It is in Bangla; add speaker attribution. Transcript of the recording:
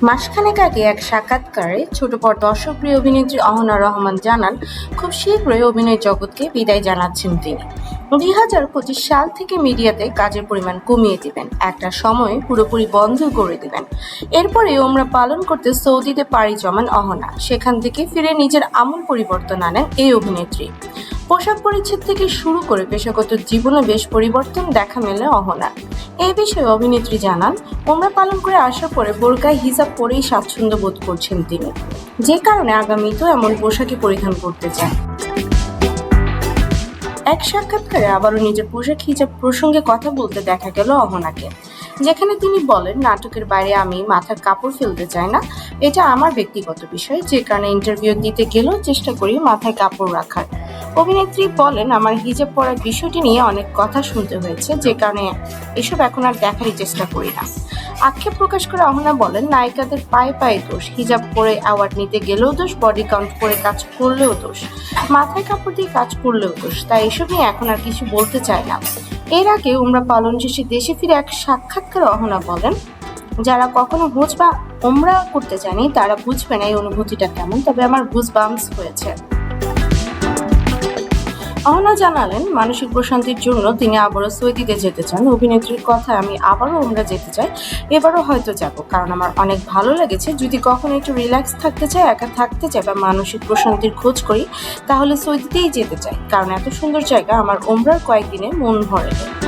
Speaker 1: মাসখানেক আগে এক সাক্ষাৎকারে ছোট পর্দা দর্শকপ্রিয় অভিনেত্রী অহনা রহমান জানান, খুব শীঘ্রই অভিনয় জগৎকে বিদায় জানাচ্ছেন তিনি। 2025 সাল থেকে মিডিয়াতে কাজের পরিমাণ কমিয়ে দিবেন, একটা সময় পুরোপুরি বন্ধ করে দিবেন। এরপরে ওমরা পালন করতে সৌদিতে পাড়ি জমান অহনা, সেখান থেকে ফিরে নিজের আমূল পরিবর্তন আনেন এই অভিনেত্রী। পোশাক পরিচ্ছদ থেকে শুরু করে পেশাগত জীবনে বেশ পরিবর্তন দেখা মেলে অহনার। এই বিষয়ে অভিনেত্রী জানান, ওমরা পালন করে আসার পরে বোরকায় হিজাব পরেই স্বাচ্ছন্দ্য বোধ করছেন তিনি, যে কারণে আগামীতেও এমন পোশাকই পরিধান করতে চান। এক সাক্ষাৎকারে আবারও নিজের পোশাক হিজাব প্রসঙ্গে কথা বলতে দেখা গেল অহনাকে, যেখানে তিনি বলেন, নাটকের বাইরে আমি মাথার কাপড় ফেলতে চাই না, এটা আমার ব্যক্তিগত বিষয়, যে কারণে ইন্টারভিউ দিতে গেলেও চেষ্টা করি মাথায় কাপড় রাখার। অভিনেত্রী বলেন, আমার হিজাব পরার বিষয়টি নিয়ে অনেক কথা শুনতে হয়েছে, যে কারণে এসব এখন আর দেখারই চেষ্টা করি না। আক্ষেপ প্রকাশ করে অহনা বলেন, নায়িকাদের পায়ে পায়ে দোষ, হিজাব পরে অ্যাওয়ার্ড নিতে গেলেও দোষ, বডি কাউন্ট করে কাজ করলেও দোষ, মাথায় কাপড় দিয়ে কাজ করলেও দোষ, তাই এসব নিয়ে এখন আর কিছু বলতে চাই না। এর আগে উমরা পালন শেষে দেশে ফিরে এক সাক্ষাৎকারে অহনা বলেন, যারা কখনো হজ বা উমরা করতে চায়নি তারা বুঝবে না এই অনুভূতিটা কেমন, তবে আমার গুজ বাম্পস হয়েছে। অহনা জানালেন, মানসিক প্রশান্তির জন্য তিনি আবারও সৌদিতে যেতে চান। অভিনেত্রীর কথায়, আমি আবারও উমরা যেতে চাই, এবারও হয়তো যাব, কারণ আমার অনেক ভালো লেগেছে। যদি কখনো একটু রিল্যাক্স থাকতে চাই, একা থাকতে চাই বা মানসিক প্রশান্তির খোঁজ করি, তাহলে সৌদিতেই যেতে চাই, কারণ এত সুন্দর জায়গা আমার উমরার কয়েকদিনে মন ভরে দেয়।